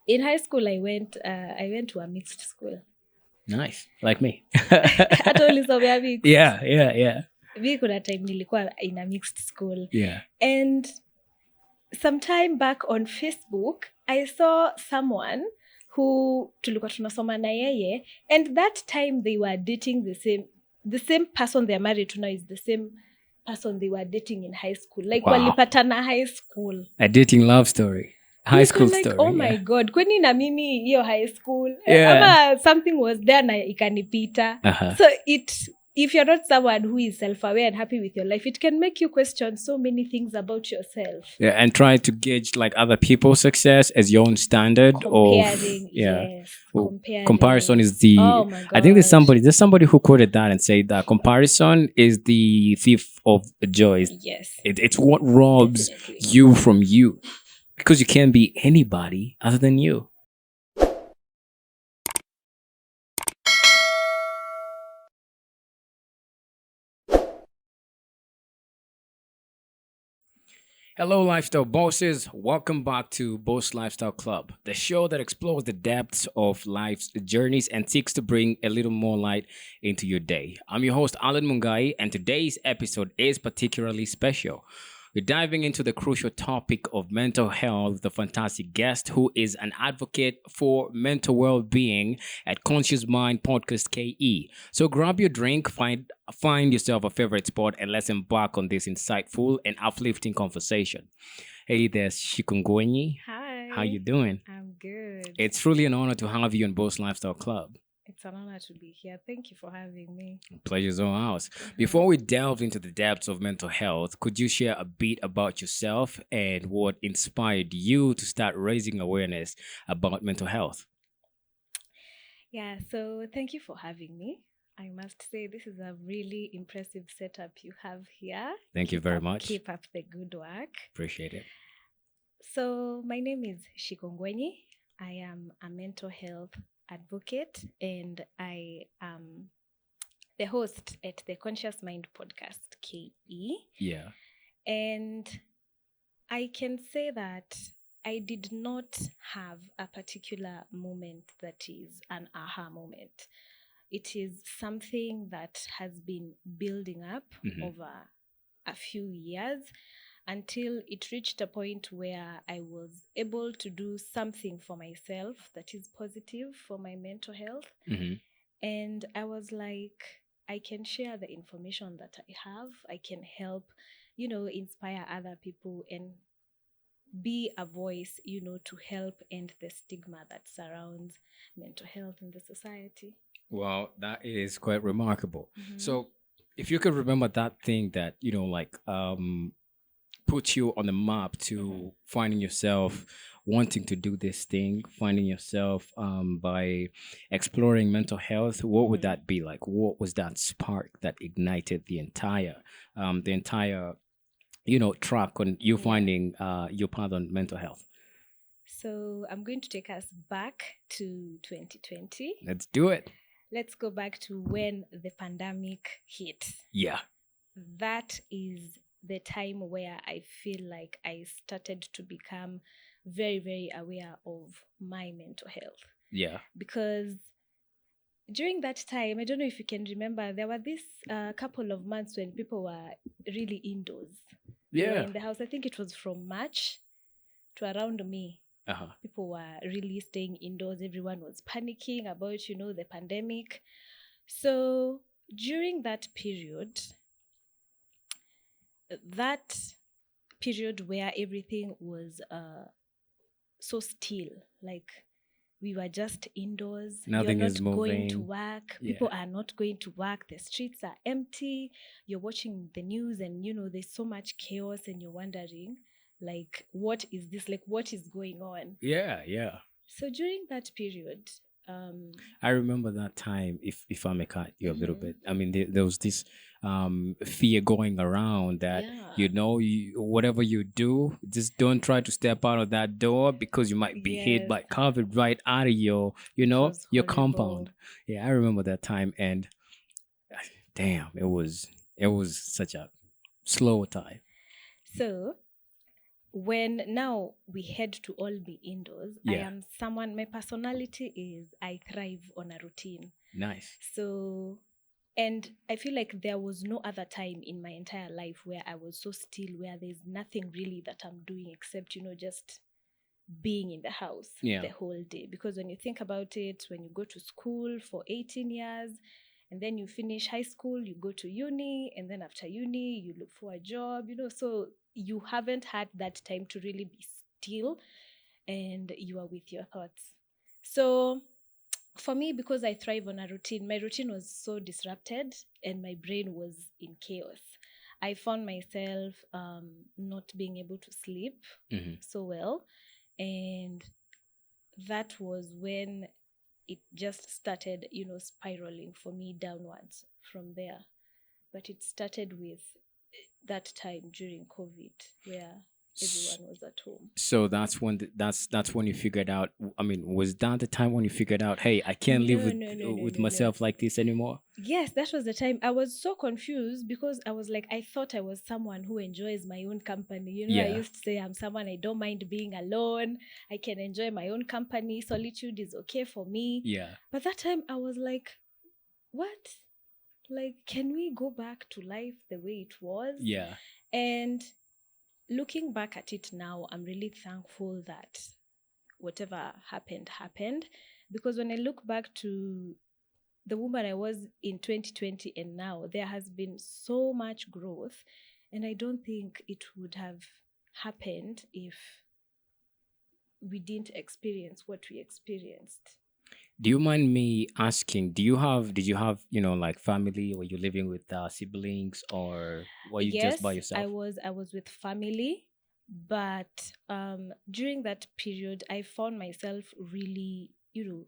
In high school, I went to a mixed school. Nice, like me. Hata ulisomea mixed? Yeah. Mi kuna time nilikuwa in a mixed school. Yeah. And sometime back on Facebook, I saw someone who tulikuwa tunasoma na yeye, and that time they were dating the same person they're married to now is the same person they were dating in high school. Like walipatana high school. A dating love story. High school like, story. Oh my God, kwani na mimi hiyo high school? Yeah. Ama something was there na ikanipita. So if you're not someone who is self-aware and happy with your life, it can make you question so many things about yourself. Yeah, and try to gauge like other people's success as your own standard. Comparing. Comparison is the. Oh my God. I think there's somebody who quoted that and said that comparison is the thief of joy. Yes. It's what robs you from you, because you can't be anybody other than you. Hello, lifestyle bosses. Welcome back to Boss Lifestyle Club, the show that explores the depths of life's journeys and seeks to bring a little more light into your day. I'm your host, Alan Mungai, and today's episode is particularly special. We're diving into the crucial topic of mental health with a fantastic guest who is an advocate for mental well-being at Conscious Mind Podcast KE. So grab your drink, find yourself a favorite spot, and let's embark on this insightful and uplifting conversation. Hey, there's Shikungwenyi. Hi. How you doing? I'm good. It's truly an honor to have you on Boss Lifestyle Club. It's an honor to be here. Thank you for having me. Pleasure's all ours. Before we delve into the depths of mental health, could you share a bit about yourself and what inspired you to start raising awareness about mental health? Yeah, so thank you for having me. I must say this is a really impressive setup you have here. Thank you very much. Keep up the good work. Appreciate it. So my name is Shikongwenyi. I am a mental health advocate, and I am the host at the Conscious Mind Podcast KE. Yeah. And I can say that I did not have a particular moment that is an aha moment. It is something that has been building up over a few years until it reached a point where I was able to do something for myself that is positive for my mental health. And I was like, I can share the information that I have. I can help, inspire other people and be a voice, to help end the stigma that surrounds mental health in the society. Well, that is quite remarkable. So if you could remember that thing that, put you on the map to finding yourself wanting to do this thing, finding yourself by exploring mental health, what would that be like? What was that spark that ignited the entire track on you finding your path on mental health? So I'm going to take us back to 2020. Let's do it. Let's go back to when the pandemic hit. Yeah. That is the time where I feel like I started to become very, very aware of my mental health. Yeah. Because during that time, I don't know if you can remember, there were this couple of months when people were really indoors. Yeah. They were in the house. I think it was from March to around May. People were really staying indoors. Everyone was panicking about, the pandemic. So during that period where everything was so still, like we were just indoors. Nothing is moving. Going to work. Yeah. People are not going to work. The streets are empty. You're watching the news and, there's so much chaos and you're wondering, like, what is this? Like, what is going on? Yeah. So during that period, I remember that time, if I may cut you a little bit. I mean, there was this fear going around that, whatever you do, just don't try to step out of that door because you might be hit by COVID right out of your compound. Yeah, I remember that time, and damn, it was such a slow time. So when now we had to all be indoors, I Yeah. am someone, my personality is I thrive on a routine. Nice. So, and I feel like there was no other time in my entire life where I was so still, where there's nothing really that I'm doing except, just being in the house Yeah. the whole day. Because when you think about it, when you go to school for 18 years, and then you finish high school, you go to uni, and then after uni, you look for a job, so you haven't had that time to really be still and you are with your thoughts. So for me, because I thrive on a routine, my routine was so disrupted and my brain was in chaos. I found myself not being able to sleep so well. And that was when it just started, spiraling for me downwards from there. But it started with that time during COVID where everyone was at home. So that's when that's when you figured out. I mean, was that the time when you figured out, hey, I can't live No, no, no, no, with no, no. myself like this anymore? Yes, that was the time. I was so confused because I was like, I thought I was someone who enjoys my own company. I Yeah. used to say I'm someone I don't mind being alone. I can enjoy my own company. Solitude is okay for me. Yeah. But that time I was like, what? Like, can we go back to life the way it was? Yeah. And looking back at it now, I'm really thankful that whatever happened. Because when I look back to the woman I was in 2020 and now, there has been so much growth. And I don't think it would have happened if we didn't experience what we experienced. Do you mind me asking, did you have, like family, or you living with siblings, or were you just by Yes, yourself? I was with family, but during that period I found myself really,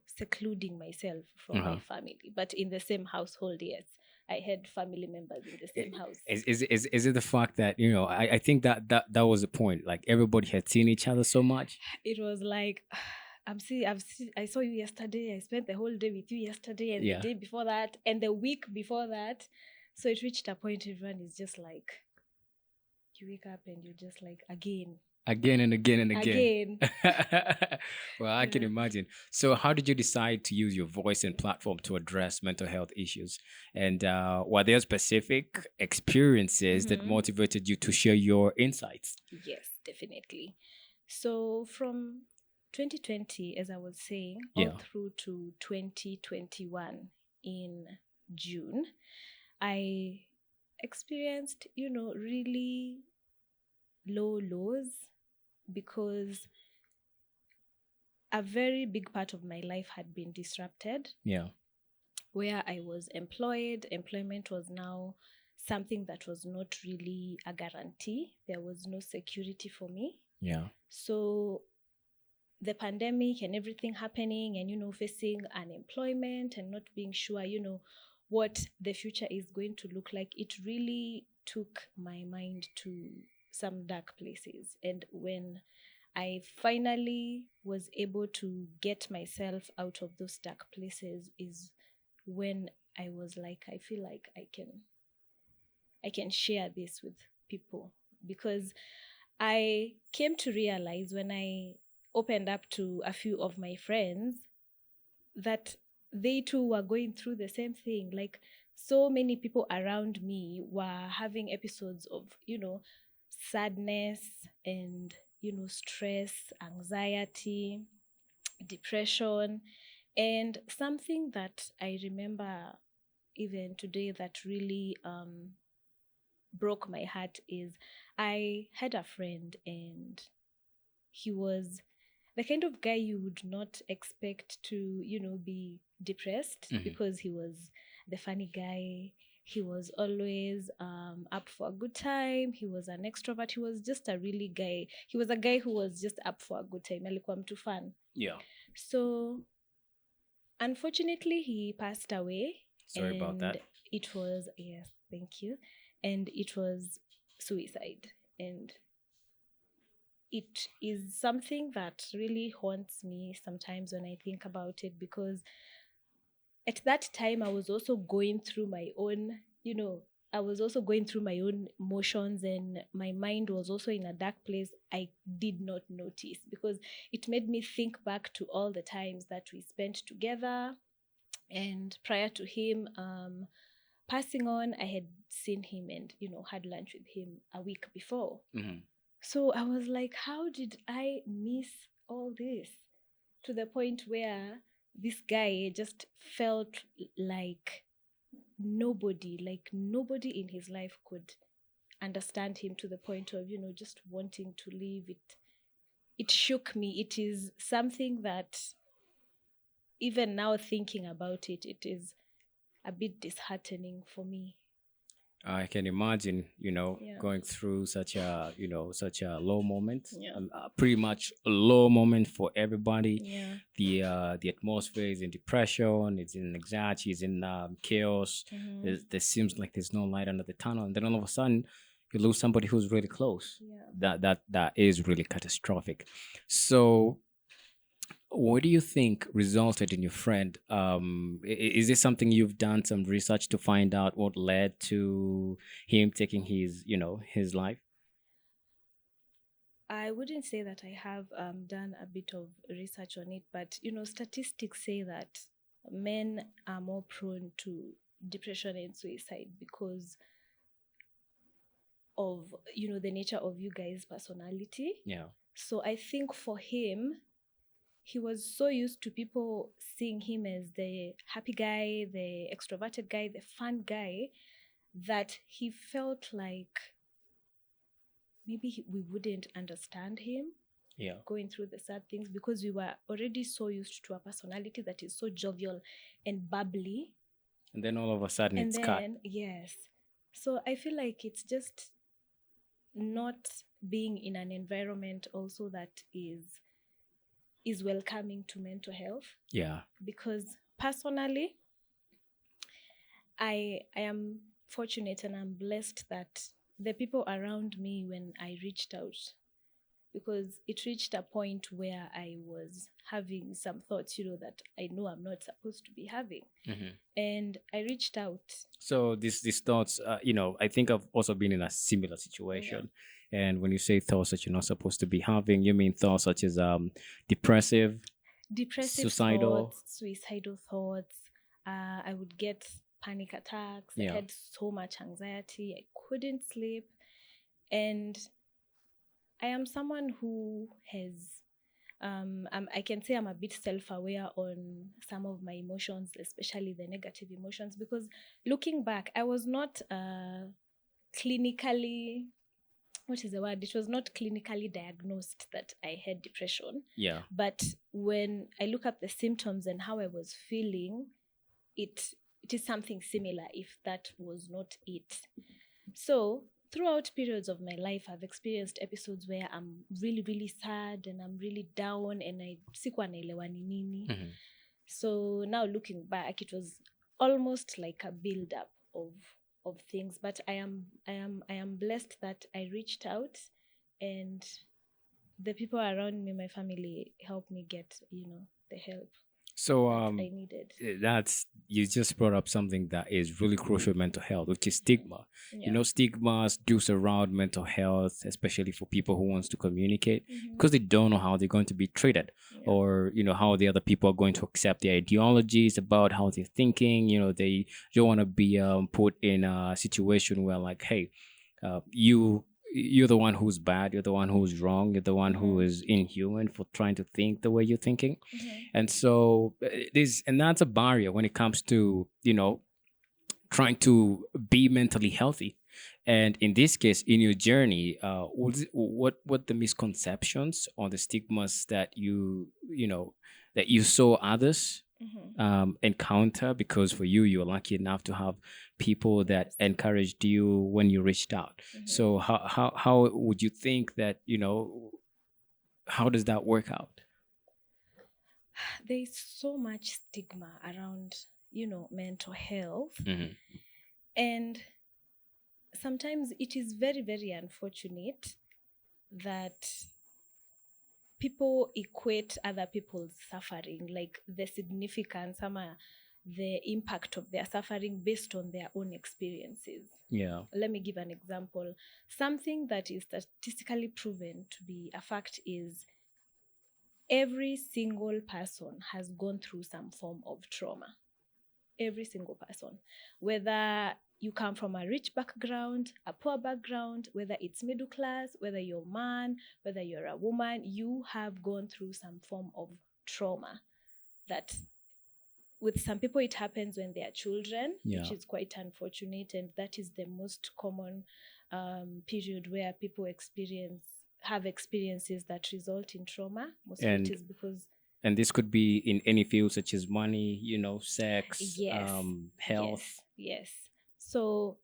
secluding myself from my Uh-huh. family, but in the same household. Yes, I had family members in the same house. Is it the fact that, I think that was the point, like everybody had seen each other so much? It was like, I saw you yesterday, I spent the whole day with you yesterday, and the Yeah. day before that, and the week before that. So it reached a point everyone is just like, you wake up and you're just like, again, Again and again and again. again. Well, I can Yeah. imagine. So, how did you decide to use your voice and platform to address mental health issues? And were there specific experiences that Mhm. motivated you to share your insights? Yes, definitely. So from 2020, as I was saying, all Yeah. through to 2021 in June, I experienced, really low lows because a very big part of my life had been disrupted. Yeah. Where I was employed, employment was now something that was not really a guarantee. There was no security for me. Yeah. So the pandemic and everything happening and, facing unemployment and not being sure, what the future is going to look like, it really took my mind to some dark places. And when I finally was able to get myself out of those dark places is when I was like, I feel like I can share this with people, because I came to realize when I opened up to a few of my friends that they too were going through the same thing. Like, so many people around me were having episodes of, sadness and, stress, anxiety, depression. And something that I remember even today that really broke my heart is I had a friend, and he was the kind of guy you would not expect to, be depressed, because he was the funny guy. He was always up for a good time. He was an extrovert. He was just a really guy. He was a guy who was just up for a good time. Alikuwa mtu fun. Yeah. So unfortunately, he passed away. Sorry about that. It was, yes, thank you. And it was suicide. And it is something that really haunts me sometimes when I think about it, because at that time I was also going through my own, I was also going through my own emotions and my mind was also in a dark place, I did not notice, because it made me think back to all the times that we spent together. And prior to him passing on, I had seen him and, had lunch with him a week before. Mm-hmm. So I was like, how did I miss all this? To the point where this guy just felt like nobody in his life could understand him, to the point of, just wanting to leave. It shook me. It is something that, even now thinking about it, it is a bit disheartening for me. I can imagine, Yeah. going through such a low moment, Yeah. pretty much a low moment for everybody. Yeah. The atmosphere is in depression, it's in anxiety, it's in chaos. There seems like there's no light under the tunnel, and then all of a sudden, you lose somebody who's really close. Yeah. That is really catastrophic. So, what do you think resulted in your friend? Is this something you've done some research to find out what led to him taking his life? I wouldn't say that I have done a bit of research on it, but statistics say that men are more prone to depression and suicide because of the nature of you guys' personality. Yeah. So I think for him, he was so used to people seeing him as the happy guy, the extroverted guy, the fun guy, that he felt like maybe we wouldn't understand him. Yeah. Going through the sad things, because we were already so used to a personality that is so jovial and bubbly. And then all of a sudden And it's then, cut. yes. So I feel like it's just not being in an environment also that is welcoming to mental health. Yeah. Because personally, I am fortunate and I'm blessed that the people around me, when I reached out, because it reached a point where I was having some thoughts, that I know I'm not supposed to be having. And I reached out. So these thoughts, I think I've also been in a similar situation. And when you say thoughts that you're not supposed to be having, you mean thoughts such as depressive, suicidal thoughts, suicidal thoughts. I would get panic attacks. Yeah. I had so much anxiety. I couldn't sleep. And I am someone who has, I can say I'm a bit self-aware on some of my emotions, especially the negative emotions, because looking back, I was not clinically, what is the word? It was not clinically diagnosed that I had depression. Yeah. But when I look up the symptoms and how I was feeling, it is something similar, if that was not it. So throughout periods of my life, I've experienced episodes where I'm really, really sad and I'm really down and I sikuwa naelewa ni nini. So now looking back, it was almost like a build-up of things. But I am blessed that I reached out, and the people around me, my family, helped me get, the help So that I needed. that's you just brought up something that is really crucial in mental health, which is stigma. Yeah. Stigmas do surround mental health, especially for people who wants to communicate, Mhm. because they don't know how they're going to be treated, or how the other people are going to accept their ideologies about how they're thinking. They don't want to be put in a situation where, like, hey, you're the one who's bad, you're the one who's wrong, you're the one who is inhuman for trying to think the way you're thinking. And so that's a barrier when it comes to trying to be mentally healthy. And in this case, in your journey, what the misconceptions or the stigmas that that you saw others encounter, because for you, you're lucky enough to have people that encouraged you when you reached out. So how would you think that how does that work out? There's so much stigma around, mental health. Mhm. And sometimes it is very, very unfortunate that people equate other people's suffering, like the significance, the impact of their suffering based on their own experiences. Yeah. Let me give an example. Something that is statistically proven to be a fact is every single person has gone through some form of trauma. Every single person, whether you come from a rich background, a poor background, whether it's middle class, whether you're a man, whether you're a woman, you have gone through some form of trauma. That with some people it happens when they are children, which is quite unfortunate, and that is the most common period where people have experiences that result in trauma. Most of it is because. And this could be in any field, such as money, sex, health. Yes. So,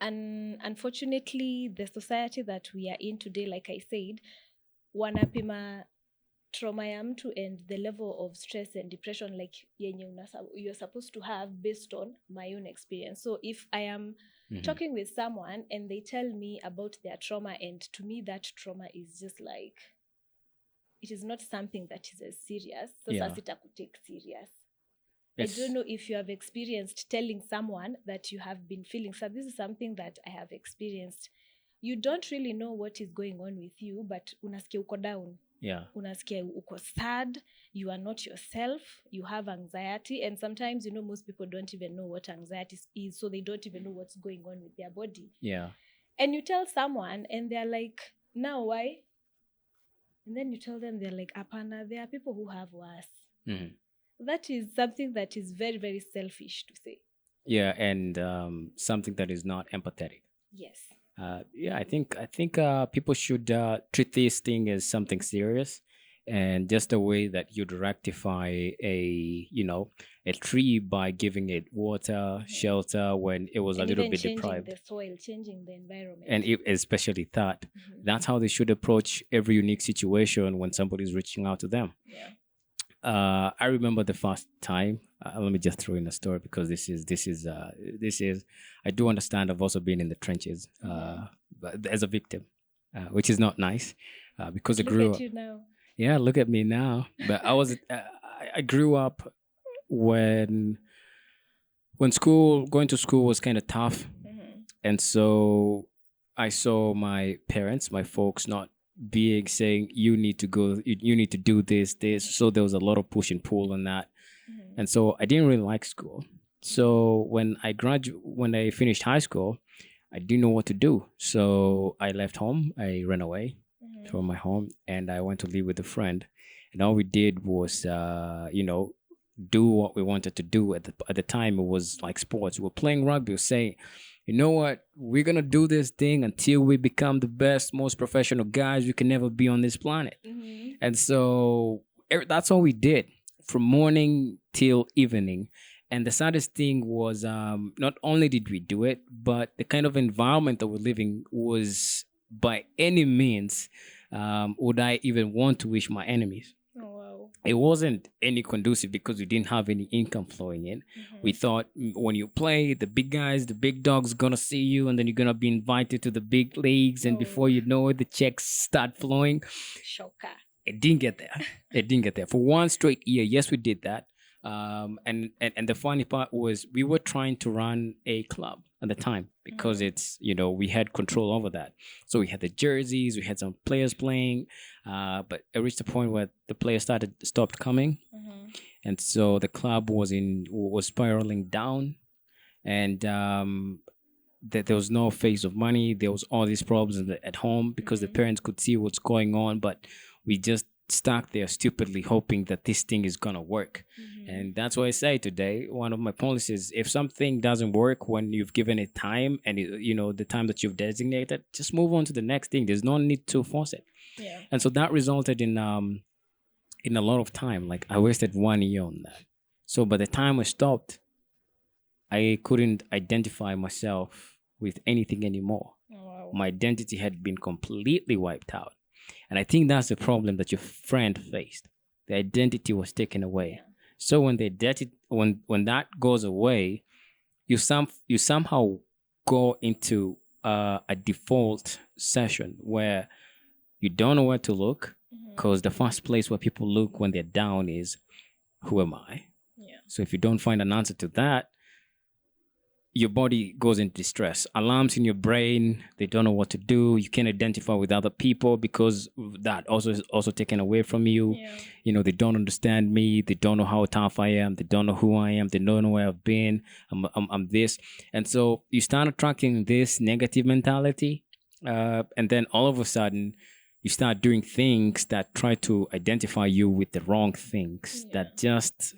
unfortunately, the society that we are in today, like I said, wanapima trauma ya mtu and the level of stress and depression like yenye you're supposed to have based on my own experience. So if I am talking with someone and they tell me about their trauma, and to me that trauma is just like, it is not something that is as serious. So sitakutake serious. Yes. I don't know if you have experienced telling someone that you have been feeling. So this is something that I have experienced. You don't really know what is going on with you, but unasikia uko down. Yeah. Unasikia uko sad. You are not yourself. You have anxiety. And sometimes, most people don't even know what anxiety is. So they don't even know what's going on with their body. Yeah. And you tell someone and they're like, now why? And then you tell them, they're like, apana, there are people who have worse. Mm-hmm. That is something that is very, very selfish to say. Yeah, and something that is not empathetic. Yes. I think people should treat this thing as something serious, and just a way that you'd rectify a tree by giving it water, shelter when it was a little bit deprived. Changing the soil, changing the environment, and especially that. That's how they should approach every unique situation when somebody's reaching out to them. Yeah. I remember the first time. Let me just throw in a story because this is. I do understand. I've also been in the trenches but as a victim, which is not nice because I grew up. Look at you now. Yeah, look at me now. But I was. I grew up when going to school was kind of tough, and so I saw my parents, my folks, not saying you need to go, you need to do this. So there was a lot of push and pull on that, and so I didn't really like school. So when I finished high school, I didn't know what to do. So I left home. I ran away from my home, and I went to live with a friend. And all we did was, do what we wanted to do. At the time, it was like sports. We were playing rugby. We were saying, you know what? We're going to do this thing until we become the best, most professional guys we can never be on this planet. Mm-hmm. And so that's all we did from morning till evening. And the saddest thing was not only did we do it, but the kind of environment that we're living was by any means would I even want to wish my enemies. Oh, wow. It wasn't any conducive because we didn't have any income flowing in. Mm-hmm. We thought when you play, the big guys, the big dogs gonna see you, and then you're gonna be invited to the big leagues, and before you know it, the checks start flowing. Shocker. It didn't get there. For one straight year, yes, we did that. And the funny part was we were trying to run a club at the time because it's, we had control over that. So we had the jerseys, we had some players playing, but it reached a point where the players stopped coming. Mm-hmm. And so the club was spiraling down, and there was no phase of money. There was all these problems at home because the parents could see what's going on, but we just stuck there stupidly hoping that this thing is gonna work. And that's why I say today, one of my policies, if something doesn't work when you've given it time and the time that you've designated, just move on to the next thing. There's no need to force it. Yeah. And so that resulted in a lot of time. Like I wasted 1 year on that. So by the time I stopped, I couldn't identify myself with anything anymore. Oh, wow. My identity had been completely wiped out. And I think that's the problem that your friend faced. The identity was taken away. Yeah. So when that goes away, you somehow go into a default session where you don't know where to look, because the first place where people look when they're down is, who am I? Yeah. So if you don't find an answer to that, your body goes into distress. Alarms in your brain, they don't know what to do. You can't identify with other people because that also is also taken away from you. Yeah. You know, they don't understand me. They don't know how tough I am. They don't know who I am. They don't know where I've been. I'm this. And so you start attracting this negative mentality. And then all of a sudden, you start doing things that try to identify you with the wrong things Yeah. that just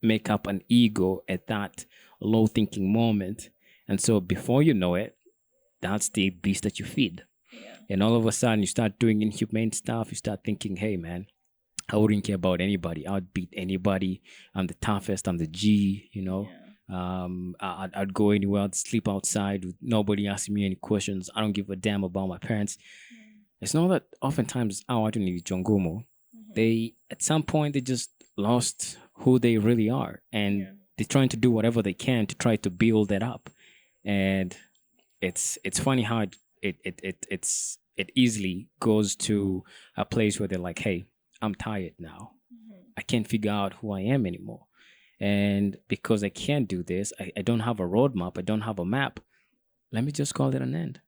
make up an ego at that low thinking moment. And so before you know it, that's the beast that you feed. Yeah. And all of a sudden you start doing inhumane stuff. You start thinking, hey man, I wouldn't care about anybody. I'd beat anybody. I'm the toughest. I'm the G, you know. Yeah. I'd go anywhere. I'd sleep outside with nobody asking me any questions. I don't give a damn about my parents. It's not that oftentimes our Jongomo, they at some point they just lost who they really are, and Yeah. they're trying to do whatever they can to try to build that up. And it's funny how it easily goes to a place where they're like, hey, I'm tired now. I can't figure out who I am anymore. And because I can't do this, I don't have a roadmap, I don't have a map. Let me just call it an end.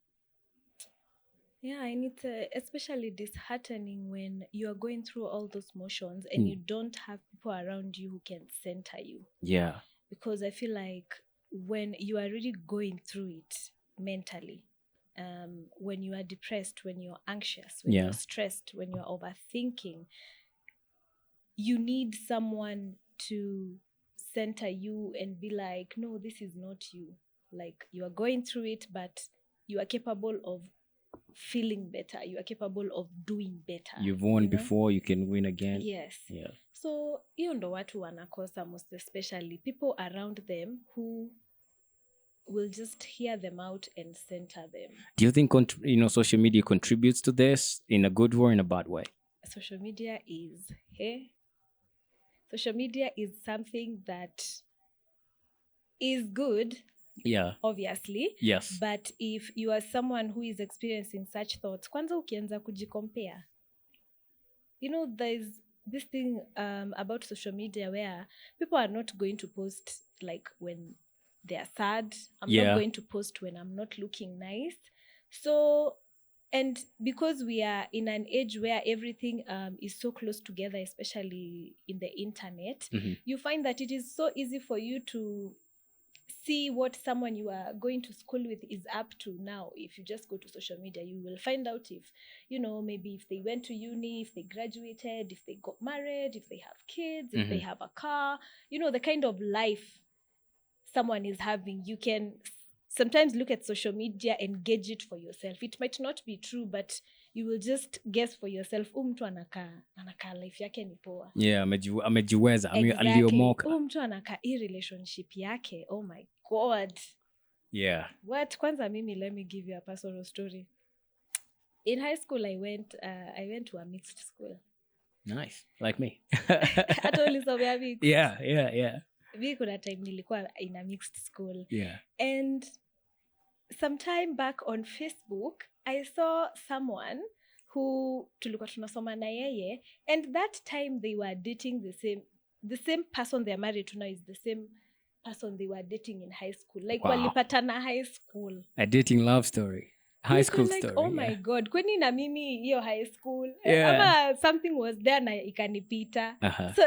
Yeah, and it's especially disheartening when you are going through all those motions and you don't have people around you who can center you. Yeah. Because I feel like when you are really going through it mentally, when you are depressed, when you're anxious, when you're stressed, when you're overthinking, you need someone to center you and be like, no, this is not you. Like, you are going through it, but you are capable of feeling better. You are capable of doing better. You've won before, you can win again. Yes. Yeah. So hiyo ndo watu wanakosa, most especially people around them who will just hear them out and center them. Do you think social media contributes to this in a good or in a bad way? Social media is social media is something that is good. Yeah. Obviously. Yes. But if you are someone who is experiencing such thoughts, kwanza ukianza kujicompare. You know, there's this thing about social media where people are not going to post like when they are sad. I'm not going to post when I'm not looking nice. So, and because we are in an age where everything is so close together, especially in the internet, you find that it is so easy for you to see what someone you are going to school with is up to now. If you just go to social media, you will find out if, maybe if they went to uni, if they graduated, if they got married, if they have kids, if they have a car, the kind of life someone is having. You can sometimes look at social media and gauge it for yourself. It might not be true, but you will just guess for yourself, mtu anakaa life yake ni poa. Yeah, amejiweza, aliomoka. Mtu anakaa hii relationship yake, oh my God. Yeah. What? Kwanza mimi, let me give you a personal story. In high school, I went to a mixed school. Nice. Like me. Hata ulisomea mixed? Yeah. Mi kuna time nilikuwa in a mixed school. Yeah. And sometime back on Facebook, I saw someone who tulikuwa tunasoma na yeye, and that time they were dating the same person they are married to now is the same person they were dating in high school. Like, walipatana high school. A dating love story. High school like, story. Oh my God, kwani na mimi hiyo high school? Yeah. Ama something was there na ikanipita. So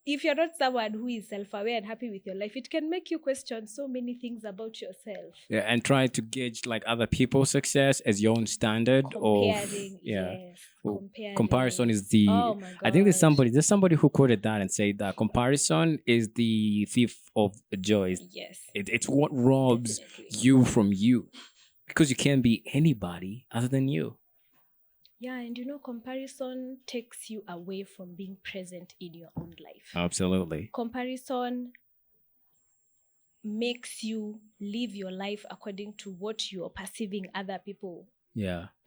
if you're not someone who is self-aware and happy with your life, it can make you question so many things about yourself. Yeah, and try to gauge like other people's success as your own standard. Comparing, comparison is the. Oh my God. I think there's somebody who quoted that and said that comparison is the thief of joy. Yes, it's what robs you from you, because you can't be anybody other than you. Yeah, and comparison takes you away from being present in your own life. Absolutely. Comparison makes you live your life according to what you're perceiving other people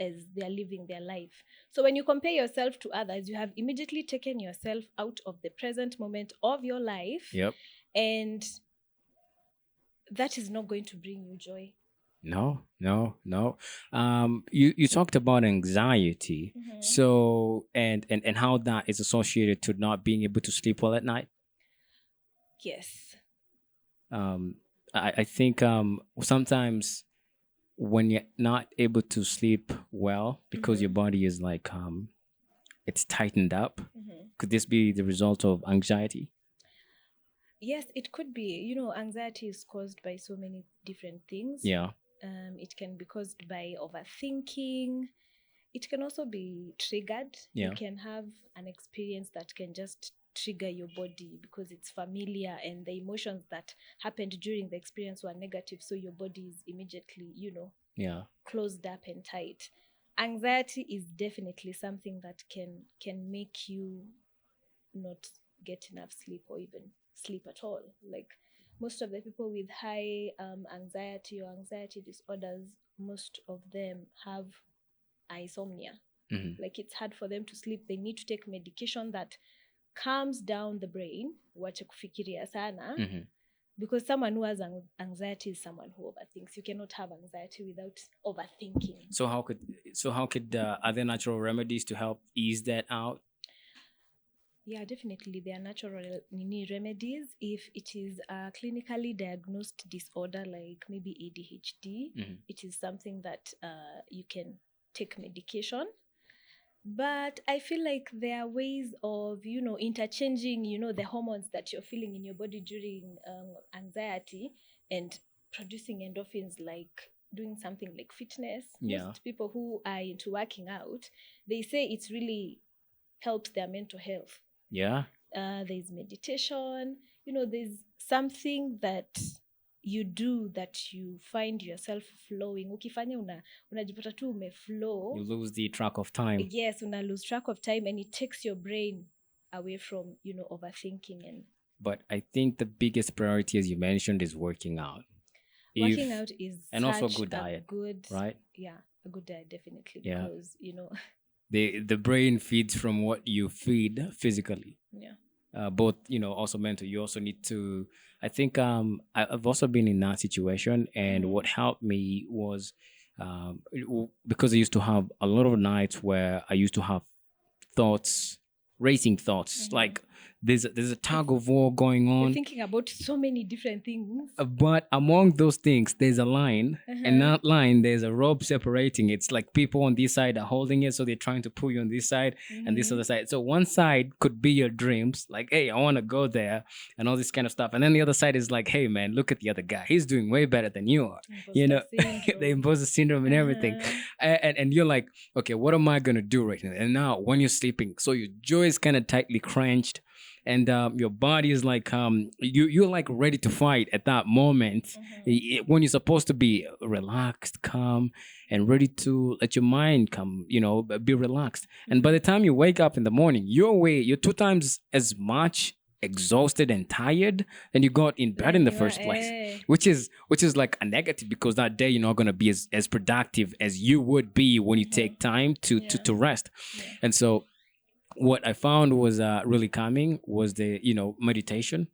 as they're living their life. So when you compare yourself to others, you have immediately taken yourself out of the present moment of your life. Yep. And that is not going to bring you joy. No. You talked about anxiety. So and how that is associated to not being able to sleep well at night. Yes. Um, I think sometimes when you're not able to sleep well because your Mm-hmm. body is like it's tightened up, Mm-hmm. could this be the result of anxiety? Yes, it could be. Anxiety is caused by so many different things. Yeah. It can be caused by overthinking. It can also be triggered. You Yeah. can have an experience that can just trigger your body because it's familiar and the emotions that happened during the experience were negative. So your body is immediately, Yeah. closed up and tight. Anxiety is definitely something that can make you not get enough sleep or even sleep at all. Like most of the people with high anxiety or anxiety disorders, most of them have insomnia. Hmm. Like it's hard for them to sleep. They need to take medication that calms down the brain, wache kufikiria sana, Hmm. because someone who has anxiety is someone who overthinks. You cannot have anxiety without overthinking. So how could are there natural remedies to help ease that out? Yeah, definitely. There are natural remedies if it is a clinically diagnosed disorder like maybe ADHD. Hmm. It is something that you can take medication. But I feel like there are ways of, interchanging, the hormones that you're feeling in your body during anxiety and producing endorphins, like doing something like fitness. Yeah. Most people who are into working out, they say it's really helps their mental health. Yeah. There's meditation, there's something that you do that you find yourself flowing. Ukifanya unajipata tu umeflow. You lose the track of time. Yes, una lose track of time and it takes your brain away from, overthinking. And But I think the biggest priority, as you mentioned, is working out. working If out is and also such good a diet, good, right? yeah, a good diet, definitely, Yeah. because, The brain feeds from what you feed physically. yeah. Both also mental. You also need to. I think I've also been in that situation, and what helped me was because I used to have a lot of nights where I used to have thoughts, racing thoughts. Like there's a tug of war going You're on. thinking about so many different things. But among those things, there's a line, and that line, there's a rope separating. It's like people on this side are holding it, so they're trying to pull you on this side and this other side. So one side could be your dreams, like, hey, I want to go there, and all this kind of stuff. And then the other side is like, hey, man, look at the other guy. He's doing way better than you are. Imposter The syndrome. imposter syndrome and everything. And you're like, okay, what am I going to do right now? And now when you're sleeping, so your jaw is kind of tightly clenched and your body is like you're like ready to fight at that moment when you're supposed to be relaxed, calm, and ready to let your mind come, be relaxed. And by the time you wake up in the morning, you're two times as much exhausted and tired than you got in bed in the first place, which is like a negative because that day you're not going to be as productive as you would be when you take time to rest. And so what I found was really calming was the meditation,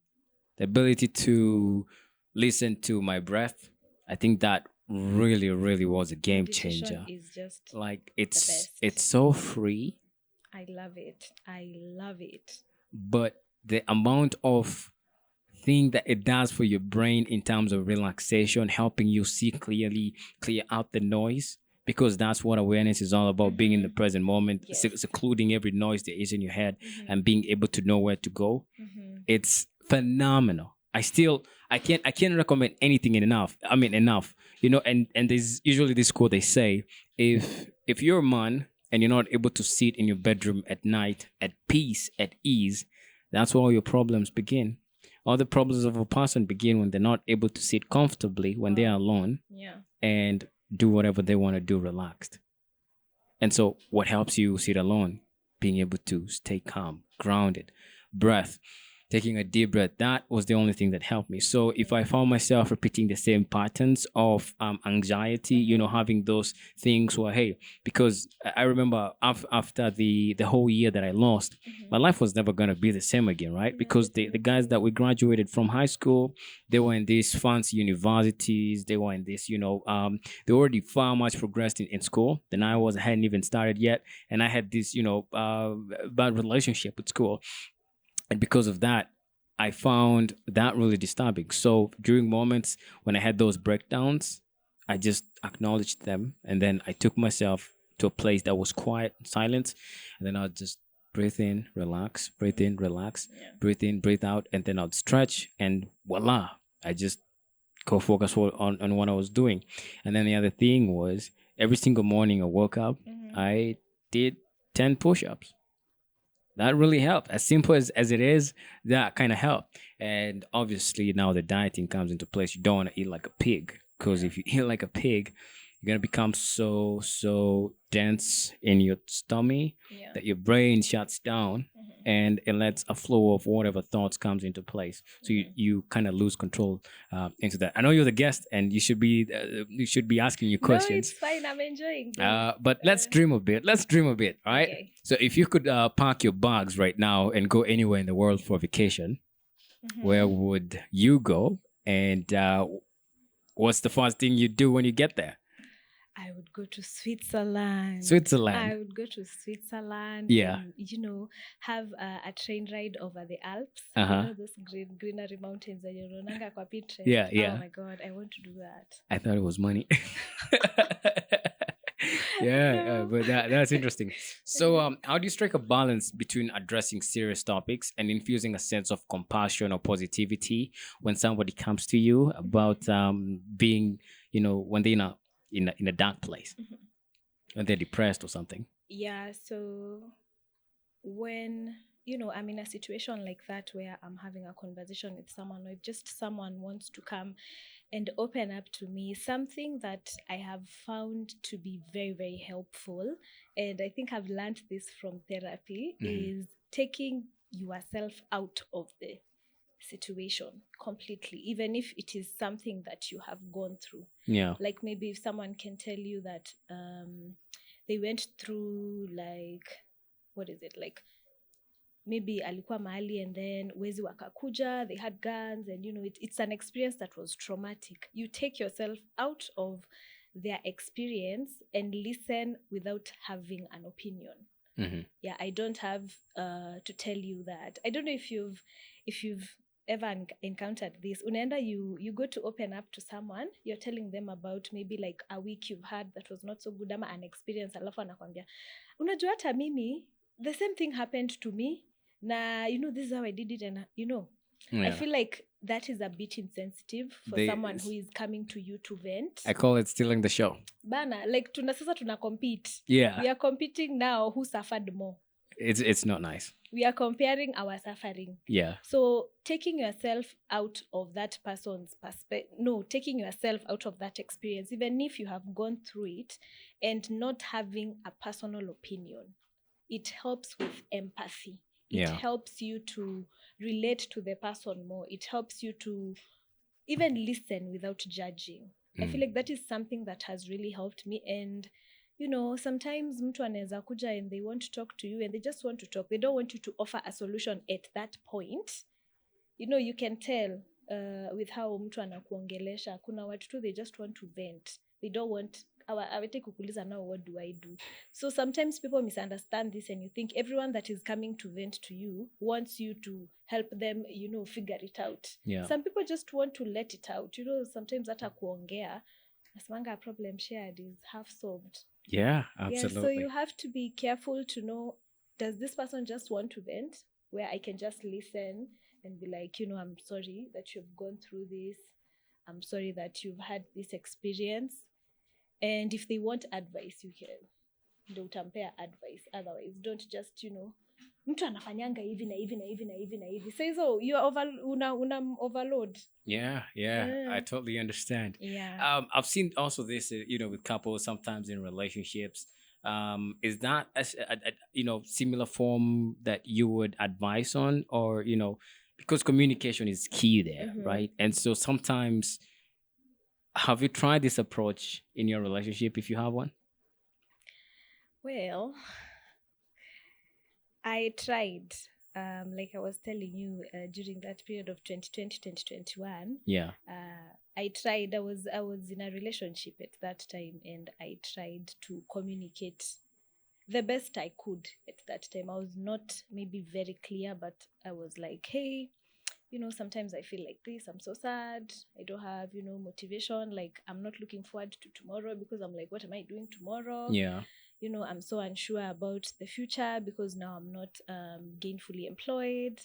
the ability to listen to my breath. I think that really really was a game Meditation changer. is just Like the it's best. so free, I love it. I love it. but the amount of thing that it does for your brain in terms of relaxation, helping you see clearly, clear out the noise, because that's what awareness is all about: being in the present moment, Yes. secluding every noise that is in your head, and being able to know where to go. It's phenomenal. I can't recommend anything enough. I mean enough. And there's usually this quote they say, if you're a man and you're not able to sit in your bedroom at night at peace, at ease, that's where all your problems begin. All the problems of a person begin when they're not able to sit comfortably when they are alone Yeah. and do whatever they want to do relaxed. And so, what helps you sit alone? Being able to stay calm, grounded, breath, taking a deep breath. That was the only thing that helped me. So, if I found myself repeating the same patterns of anxiety, having those things where, hey, because I remember after the whole year that I lost, my life was never going to be the same again, right? Because the guys that we graduated from high school, they were in these fancy universities, they were in this, they already far much progressed in school than I was. I hadn't even started yet. And I had this, bad relationship with school. And because of that, I found that really disturbing. So during moments when I had those breakdowns, I just acknowledged them, and then I took myself to a place that was quiet, silent, and then I'd just breathe in, relax, Yeah. breathe in, breathe out, and then I'd stretch, and voila, I just go focus on what I was doing. And then the other thing was every single morning I woke up, I did 10 push-ups. That really helped. As simple as it is, that kind of helped. And obviously now the dieting comes into place. You don't want to eat like a pig, because if you eat like a pig, you're gonna become so dense in your stomach Yeah. that your brain shuts down, and it lets a flow of whatever thoughts comes into place. So you kind of lose control into that. I know you're the guest, and you should be asking your No, questions. it's fine. I'm enjoying this. But let's dream a bit. Let's dream a bit, all right? Okay. So if you could pack your bags right now and go anywhere in the world for vacation, where would you go? And what's the first thing you do when you get there? I would go to Switzerland. Switzerland. I would go to Switzerland. Yeah. And, have a train ride over the Alps. Uh-huh. Those greenery mountains that you unaonanga kwa Pinterest. Yeah, yeah. Oh my God, I want to do that. I thought it was money. Yeah, No. but that's interesting. So, how do you strike a balance between addressing serious topics and infusing a sense of compassion or positivity when somebody comes to you about being, when they're in a dark place, when they're depressed or something? Yeah, so when I'm in a situation like that where I'm having a conversation with someone, or if just someone wants to come and open up to me, something that I have found to be very, very helpful, and I think I've learned this from therapy, is taking yourself out of the situation completely, even if it is something that you have gone through. Yeah. Like maybe if someone can tell you that they went through, what is it, like maybe alikuwa mahali and then wezi wakakuja, they had guns, and it's an experience that was traumatic. You take yourself out of their experience and listen without having an opinion. Yeah, I don't have to tell you that. I don't know if you've ever encountered this. Unaenda, you go to open up to someone, you're telling them about maybe like a week you've had that was not so good, ama an experience, alafu anakwambia unajua hata mimi the same thing happened to me, na this is how I did it, and I feel like that is a bit insensitive for someone who is coming to you to vent. I call it stealing the show. Bana, like sasa tuna compete. Yeah. We are competing now who suffered more. It's not nice. We are comparing our suffering. Yeah. So taking yourself out of that person's taking yourself out of that experience, even if you have gone through it, and not having a personal opinion, it helps with empathy. It helps you to relate to the person more. It helps you to even listen without judging. I feel like that is something that has really helped me. And sometimes mtu anaweza kuja and they want to talk to you and they just want to talk. They don't want you to offer a solution at that point. You can tell with how mtu anakuongelesha. Kuna watu tu, they just want to vent. They don't want awete kukuliza now, what do I do? So sometimes people misunderstand this, and you think everyone that is coming to vent to you wants you to help them, figure it out. Yeah. Some people just want to let it out. Sometimes hata kuongea, nasemanga, a problem shared is half solved. Yeah, absolutely. Yeah, so you have to be careful to know, does this person just want to vent, where I can just listen and be like, I'm sorry that you've gone through this. I'm sorry that you've had this experience. And if they want advice, you can. Ndio utampea advice. Otherwise, don't just, mtu anafanyanga hivi na hivi na hivi na hivi na hivi. So you una overload. Yeah. I totally understand. Yeah. I've seen also this, with couples, sometimes in relationships. Is that a similar form that you would advise on, or because communication is key there, right? And so sometimes, have you tried this approach in your relationship, if you have one? Well, I tried, like I was telling you, during that period of 2020, 2021. Yeah. I tried. I was in a relationship at that time, and I tried to communicate the best I could at that time. I was not maybe very clear, but I was like, hey, sometimes I feel like this, I'm so sad, I don't have, motivation, like I'm not looking forward to tomorrow because I'm like, what am I doing tomorrow? Yeah. I'm so unsure about the future because now I'm not gainfully employed.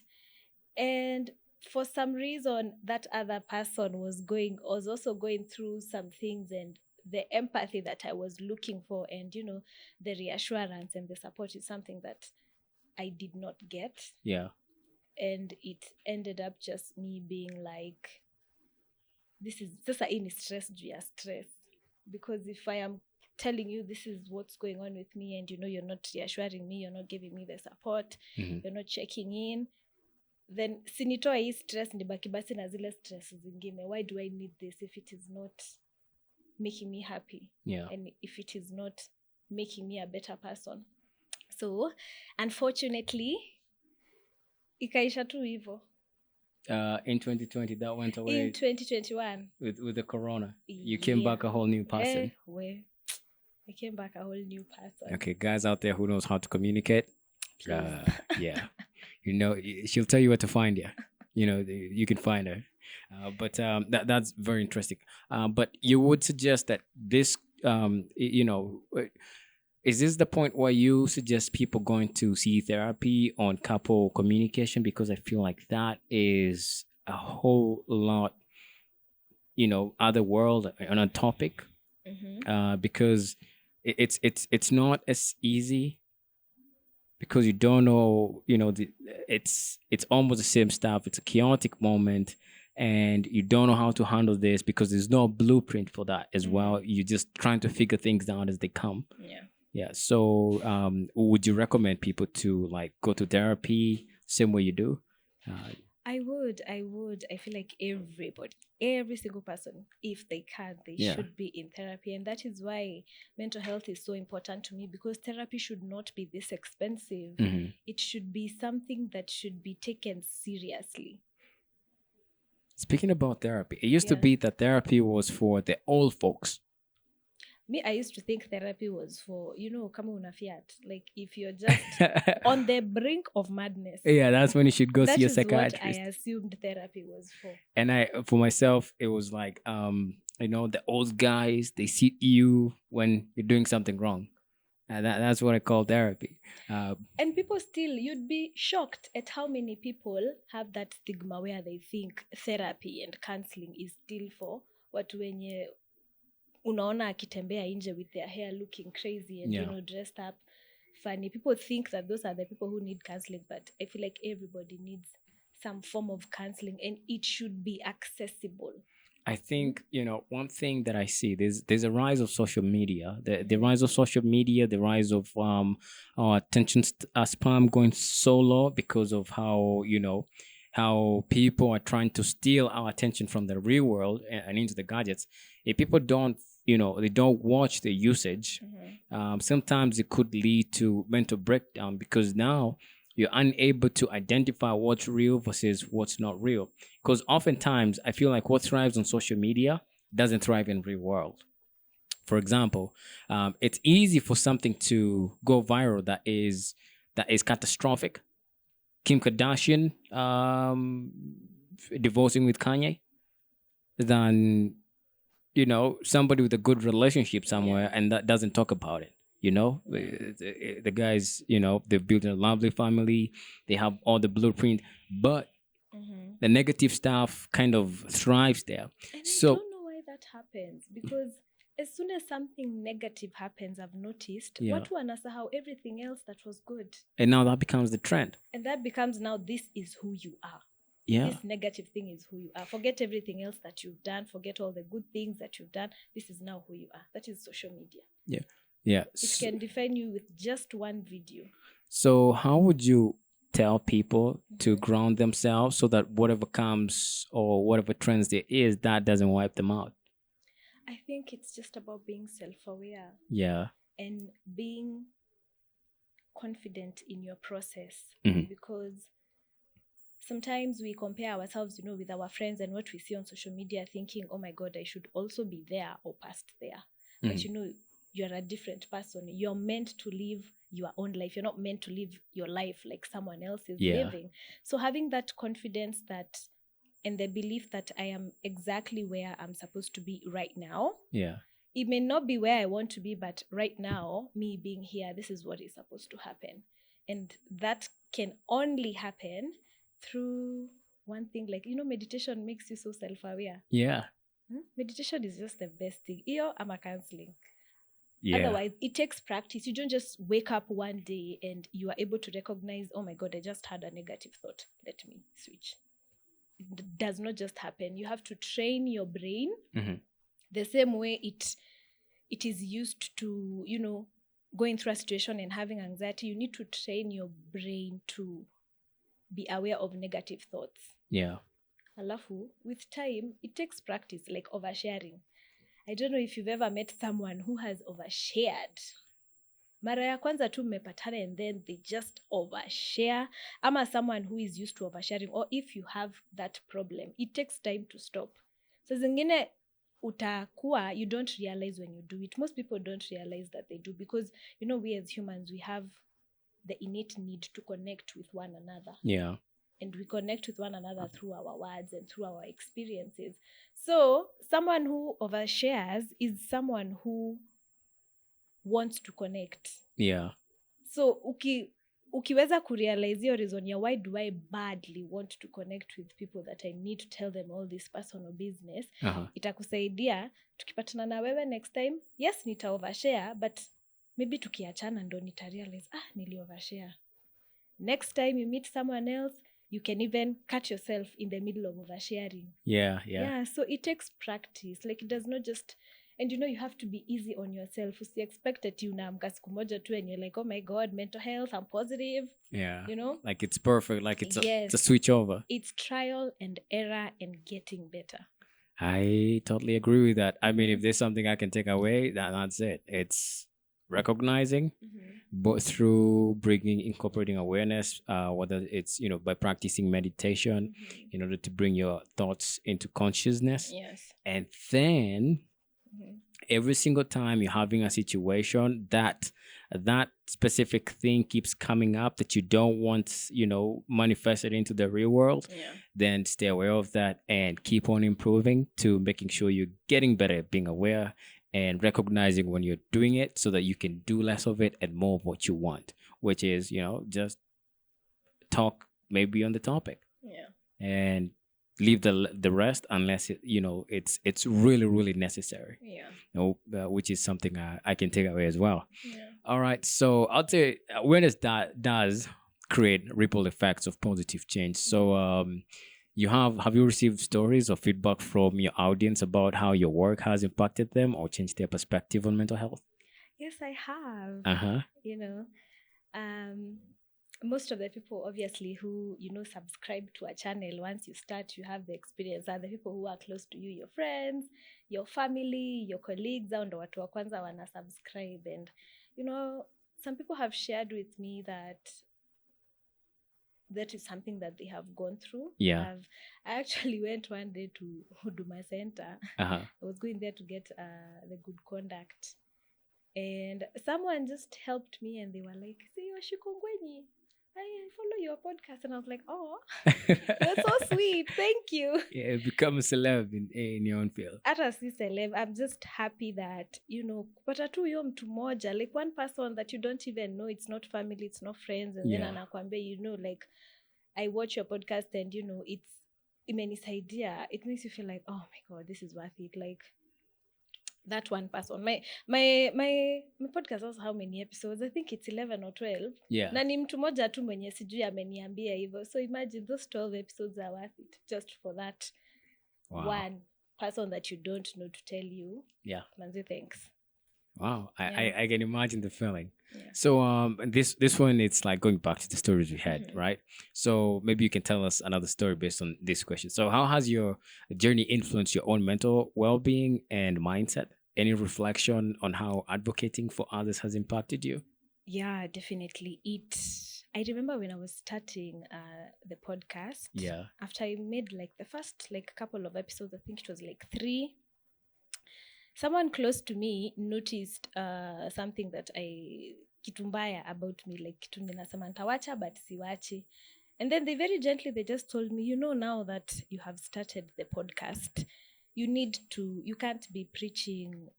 And for some reason, that other person was also going through some things, and the empathy that I was looking for, and the reassurance and the support is something that I did not get. Yeah. And it ended up just me being like, this is just a stress juu ya stress, because if I am telling you this is what's going on with me, and you're not reassuring me, you're not giving me the support, you're not checking in, then sinitoa hii stress nibaki basi na zile stress zingine. Why do I need this if it is not making me happy? Yeah. And if it is not making me a better person? So unfortunately ikaisha tu hivyo. In 2020, that went away. In 2021 with the corona, you came back a whole new person. I came back a whole new person. Okay, guys out there who knows how to communicate, yeah, she'll tell you where to find you. You can find her. But that's very interesting. But you would suggest that this, is this the point where you suggest people going to see therapy on couple communication? Because I feel like that is a whole lot, other world on a topic. Because it's not as easy, because you don't know, it's almost the same stuff. It's a chaotic moment, and you don't know how to handle this because there's no blueprint for that as well. You're just trying to figure things out as they come. Yeah. So would you recommend people to like go to therapy same way you do? I would. I feel like every single person, if they can, they should be in therapy. And that is why mental health is so important to me, because therapy should not be this expensive. It should be something that should be taken seriously. Speaking about therapy, it used to be that therapy was for the old folks. Me, I used to think therapy was for, kama una fiat. Like if you're just on the brink of madness. Yeah, that's when you should go see a psychiatrist. That is what I assumed therapy was for. And for myself, it was like, the old guys, they see you when you're doing something wrong. And that's what I call therapy. And people still, you'd be shocked at how many people have that stigma where they think therapy and counseling is still for watu wenye unaona akitembea nje with their hair looking crazy and dressed up funny. People think that those are the people who need counseling, but I feel like everybody needs some form of counseling, and it should be accessible. I think, one thing that I see, there's a rise of social media, the rise of social media, the rise of our attention span going so low because of how, how people are trying to steal our attention from the real world and into the gadgets. If people don't, they don't watch the usage, sometimes it could lead to mental breakdown, because now you're unable to identify what's real versus what's not real. Because oftentimes I feel like what thrives on social media doesn't thrive in real world. For example, it's easy for something to go viral that is catastrophic. Kim Kardashian divorcing with Kanye, than somebody with a good relationship somewhere and that doesn't talk about it. The guys, they've built a lovely family, they have all the blueprint, but the negative stuff kind of thrives there. And I don't know why that happens, because as soon as something negative happens, I've noticed, watu wanasahau everything else that was good. And now that becomes the trend. And that becomes now, this is who you are. Yeah. This negative thing is who you are. Forget everything else that you've done. Forget all the good things that you've done. This is now who you are. That is social media. Yeah. Yeah. It can define you with just one video. So how would you tell people to ground themselves so that whatever comes or whatever trends there is, that doesn't wipe them out? I think it's just about being self-aware. Yeah. And being confident in your process. Because sometimes we compare ourselves, with our friends and what we see on social media, thinking, oh my God, I should also be there or past there. But you're a different person. You're meant to live your own life. You're not meant to live your life like someone else is living. So having that confidence that and the belief that I am exactly where I'm supposed to be right now. Yeah. It may not be where I want to be, but right now, me being here, this is what is supposed to happen. And that can only happen through one thing, like, meditation makes you so self-aware. Yeah. Meditation is just the best thing. I'm a counseling. Yeah. Otherwise, it takes practice. You don't just wake up one day and you are able to recognize, oh my God, I just had a negative thought. Let me switch. It does not just happen. You have to train your brain the same way it is used to, going through a situation and having anxiety. You need to train your brain to be aware of negative thoughts. Yeah. Alafu, with time, it takes practice, like oversharing. I don't know if you've ever met someone who has overshared. Mara ya kwanza tu mmepatana and then they just overshare. Ama someone who is used to oversharing, or if you have that problem, it takes time to stop. So zingine utakuwa, you don't realize when you do it. Most people don't realize that they do because, we as humans, we have the innate need to connect with one another. Yeah. And we connect with one another through our words and through our experiences. So someone who overshares is someone who wants to connect. Yeah. So ukiweza kurealize hiyo reason ya why do I badly want to connect with people that I need to tell them all this personal business, itakusaidia tukipatana na wewe next time. Yes, nita overshare, but maybe tukiachana ndo nitarealize nili overshare. Next time you meet someone else, you can even catch yourself in the middle of oversharing. Yeah, so it takes practice. Like, it does not just, and you have to be easy on yourself. Usi expect that unaamka siku moja tu and you're like, oh my God, mental health, I'm positive. Yeah. Like it's perfect. Like it's a switch over. It's trial and error and getting better. I totally agree with that. I mean, if there's something I can take away, that's it. It's recognizing, but through incorporating awareness, whether it's by practicing meditation in order to bring your thoughts into consciousness. Yes. And then every single time you're having a situation that specific thing keeps coming up that you don't want manifested into the real world, then stay aware of that and keep on improving to making sure you're getting better at being aware and recognizing when you're doing it so that you can do less of it and more of what you want, which is, just talk maybe on the topic. Yeah. And leave the rest unless it's really, really necessary. Yeah. Which is something I can take away as well. Yeah. All right. So I'll say awareness does create ripple effects of positive change. So have you received stories or feedback from your audience about how your work has impacted them or changed their perspective on mental health? Yes, I have. Most of the people obviously who subscribe to a channel, once you start, you have the experience, are the people who are close to you, your friends, your family, your colleagues, and watu wa kwanza wana subscribe. And some people have shared with me that is something that they have gone through. Yeah. I actually went one day to Huduma Center. I was going there to get the good conduct. And someone just helped me and they were like, "See, Washikongweni, I follow your podcast." And I was like, "Oh, that's so sweet. Thank you." Yeah, become a celeb in your own field. Ata si celeb, I'm just happy that, kupata tu yo mtu moja, like one person that you don't even know, it's not family, it's not friends, and then anakwambia, like, I watch your podcast and, it's imenisaidia. It makes you feel like, oh my God, this is worth it. Like, that one person. My podcast has how many episodes? I think it's 11 or 12. Yeah. Na ni mtu moja tu mwenye sijui ameniambia hivyo. So imagine those 12 episodes are worth it just for that one person that you don't know to tell you. Yeah. Manzi, thanks. Wow. I can imagine the feeling. Yeah. So this one, it's like going back to the stories we had, right? So maybe you can tell us another story based on this question. So how has your journey influenced your own mental well-being and mindset? Any reflection on how advocating for others has impacted you? Yeah, definitely. I remember when I was starting the podcast. Yeah. After I made like the first couple of episodes, I think it was like 3. Someone close to me noticed something that kitu mbaya about me, like kitu ninasema nitawacha but siwachi. And then they very gently, they just told me, now that you have started the podcast, you can't be preaching,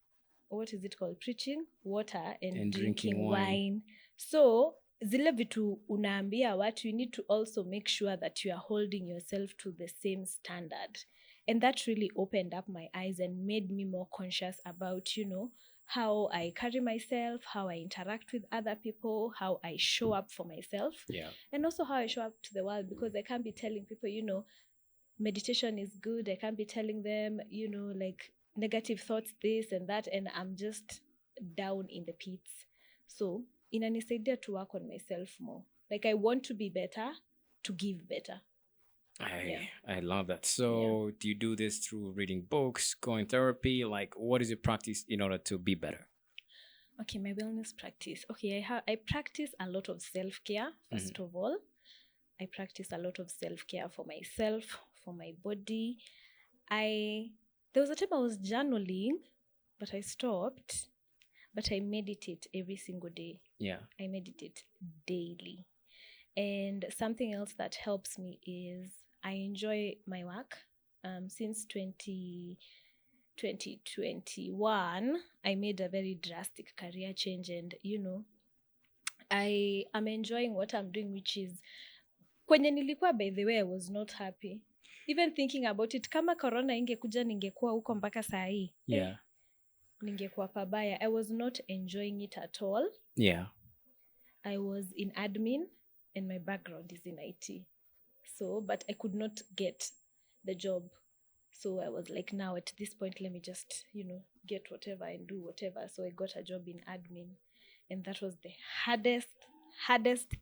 what is it called? Preaching water and drinking wine. So zile vitu unaambia watu, you need to also make sure that you are holding yourself to the same standard. And that really opened up my eyes and made me more conscious about, how I carry myself, how I interact with other people, how I show up for myself, and also how I show up to the world, because I can't be telling people, meditation is good. I can't be telling them, like negative thoughts, this and that, and I'm just down in the pits. So inanisaidia to work on myself more. Like I want to be better, to give better. I love that. So do you do this through reading books, going therapy? Like, what is your practice in order to be better? Okay, my wellness practice. Okay, I practice a lot of self-care, first of all. I practice a lot of self-care for myself, for my body. There was a time I was journaling, but I stopped. But I meditate every single day. Yeah. I meditate daily. And something else that helps me is I enjoy my work. Since 2021, I made a very drastic career change, and I am enjoying what I'm doing, which is kwenye nilikuwa, by the way, I was not happy. Even thinking about it, kama corona ingekuja ningekuwa huko mpaka saa hii. Yeah. Ningekuwa pabaya. I was not enjoying it at all. Yeah. I was in admin and my background is in IT. So, but I could not get the job. So I was like, now at this point, let me just, get whatever and do whatever. So I got a job in admin, and that was the hardest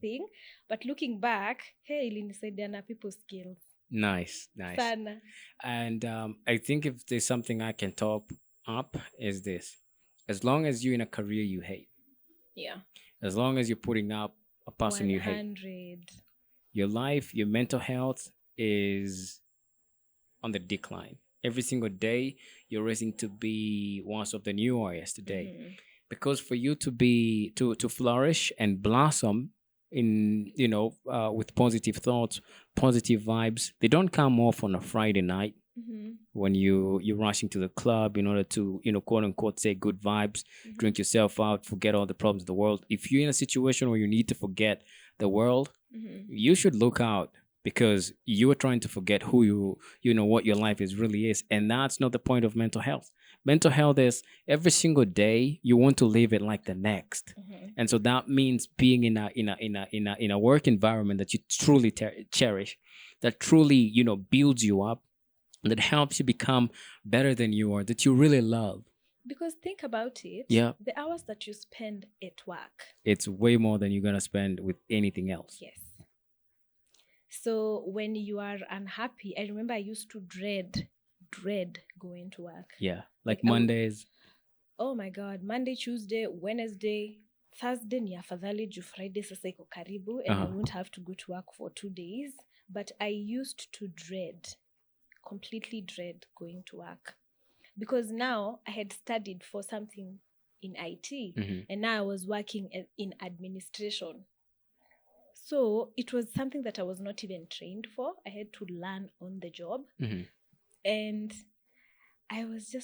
thing. But looking back, hey, ilinisaidia na people skills. Nice. Sana. And I think if there's something I can top up is this: as long as you're in a career you hate, as long as you're putting up a person 100. You hate, your life, your mental health is on the decline. Every single day you're racing to be once of the new or yesterday. Because for you to be to flourish and blossom in with positive thoughts, positive vibes, they don't come off on a Friday night. When you're rushing to the club in order to quote unquote say good vibes, drink yourself out, forget all the problems of the world. If you're in a situation where you need to forget the world, you should look out, because you are trying to forget who what your life really is, and that's not the point of mental health. Mental health is every single day you want to live it like the next, and so that means being in a work environment that you truly cherish, that truly builds you up, that helps you become better than you are, that you really love. Because think about it, the hours that you spend at work, it's way more than you're going to spend with anything else. Yes. So when you are unhappy, I remember I used to dread going to work. Yeah, like Mondays. Oh my God, Monday, Tuesday, Wednesday, Thursday ni afadhali juu Friday sasa iko karibu, and I won't have to go to work for 2 days. But I used to completely dread going to work, because now I had studied for something in IT, and now I was working in administration. So it was something that I was not even trained for. I had to learn on the job. And I was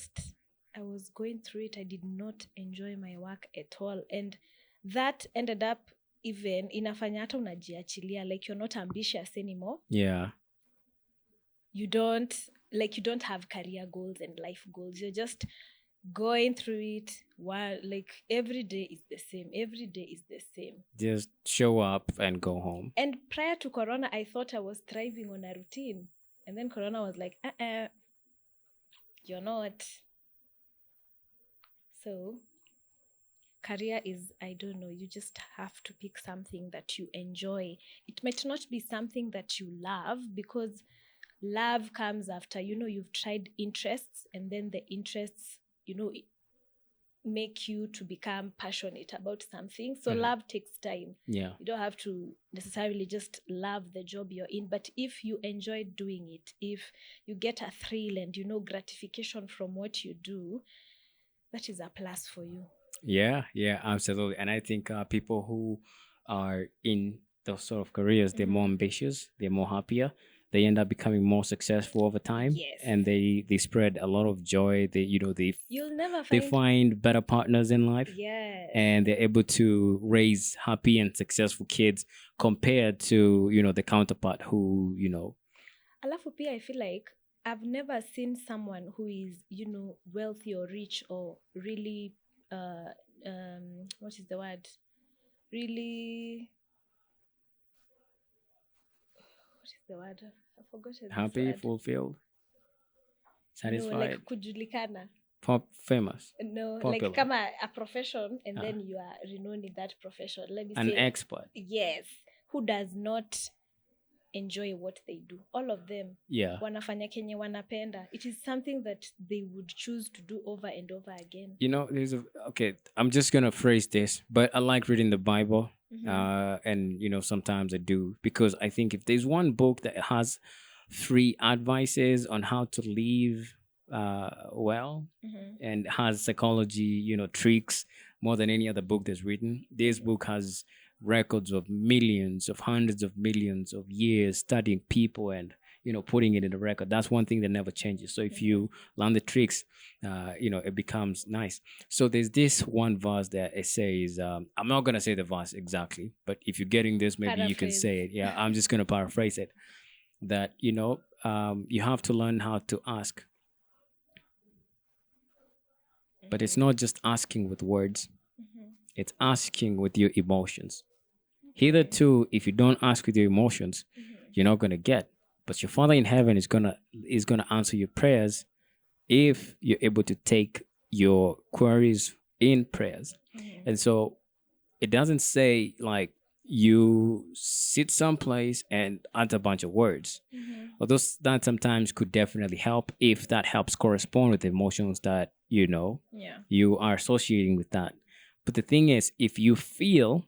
going through it. I did not enjoy my work at all. And that ended up even inafanya hata unajiachilia, like you're not ambitious anymore. Yeah. You don't have career goals and life goals. You're just going through it while like every day is the same. Just show up and go home. And prior to Corona, I thought I was thriving on a routine, and then Corona was like, you're not. So career is, I don't know, you just have to pick something that you enjoy. It might not be something that you love, because love comes after you've tried interests, and then the interests make you to become passionate about something. So love takes time. Yeah, you don't have to necessarily just love the job you're in, but if you enjoy doing it, if you get a thrill and gratification from what you do, that is a plus for you. Yeah, absolutely. And I think people who are in those sort of careers, they're more ambitious, they're more happier. They end up becoming more successful over time, Yes. and they spread a lot of joy. They You'll never they find. find better partners in life, Yes. and they're able to raise happy and successful kids compared to the counterpart who Alafu pia, I feel like I've never seen someone who is, wealthy or rich or really, what is the word? Really, what is the word? I've forgotten this happy, word. fulfilled, No, like satisfied, kujulikana. famous, No, popular, like kama a profession, and Ah. then you are renowned in that profession. Let me an say, expert. yes, who does not enjoy what they do? All of them. Yeah. Wanafanya kenye wanapenda. It is something that they would choose to do over and over again. There's okay, I'm just gonna phrase this, but I like reading the Bible. And sometimes I do, because I think if there's one book that has free advices on how to live well, and has psychology, tricks more than any other book that's written. This book has records of millions, of hundreds of millions of years studying people and putting it in the record. That's one thing that never changes. So if you learn the tricks, it becomes nice. So there's this one verse that it says, I'm not gonna say the verse exactly, but if you're getting this, maybe you can Paraphrase. say it. Yeah, I'm just gonna paraphrase it. That you have to learn how to ask, but it's not just asking with words. It's asking with your emotions. Hitherto, if you don't ask with your emotions, you're not gonna get. But your Father in heaven is gonna answer your prayers if you're able to take your queries in prayers. And so it doesn't say like you sit someplace and utter a bunch of words. Although that sometimes could definitely help if that helps correspond with the emotions that Yeah. you are associating with that. But the thing is, if you feel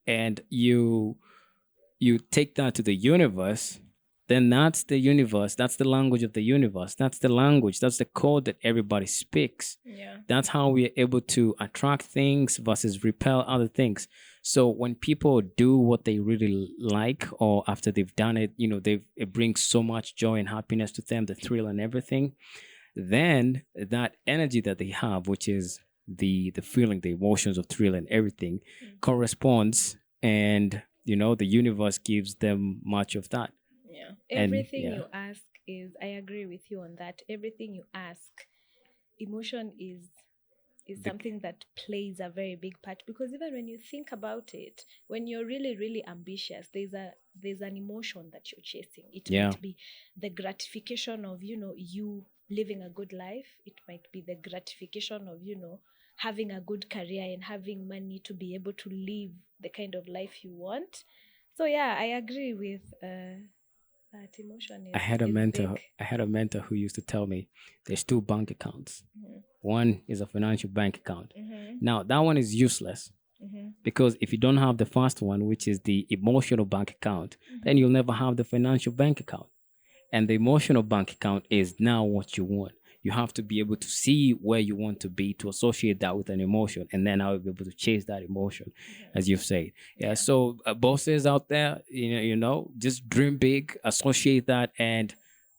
and you take that to the universe, then that's the universe. That's the language of the universe. That's the language. That's the code that everybody speaks. Yeah. That's how we are able to attract things versus repel other things. So when people do what they really like, or after they've done it, it brings so much joy and happiness to them, the thrill and everything. Then that energy that they have, which is the feeling, the emotions of thrill and everything, corresponds, and the universe gives them much of that. Yeah. And, Everything yeah. you ask is, I agree with you on that. Everything you ask, emotion is something that plays a very big part, because even when you think about it, when you're really, really ambitious, there's an emotion that you're chasing. It Yeah. might be the gratification of, you living a good life. It might be the gratification of, having a good career and having money to be able to live the kind of life you want. So yeah, I agree with that emotion is, I had a is mentor. big. I had a mentor who used to tell me there's two bank accounts. One is a financial bank account. Now that one is useless, because if you don't have the first one, which is the emotional bank account, then you'll never have the financial bank account. And the emotional bank account is now what you want. You have to be able to see where you want to be, to associate that with an emotion, and then I'll be able to chase that emotion, as you've said. Yeah. So bosses out there, just dream big, associate that, and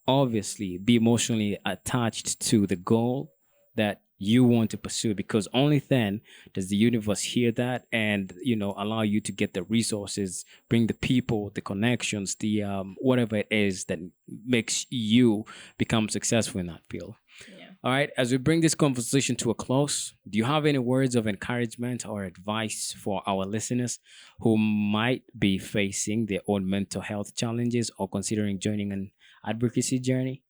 obviously be emotionally attached to the goal that you want to pursue, because only then does the universe hear that and allow you to get the resources, bring the people, the connections, the whatever it is that makes you become successful in that field. Yeah. All right, as we bring this conversation to a close, do you have any words of encouragement or advice for our listeners who might be facing their own mental health challenges or considering joining an advocacy journey?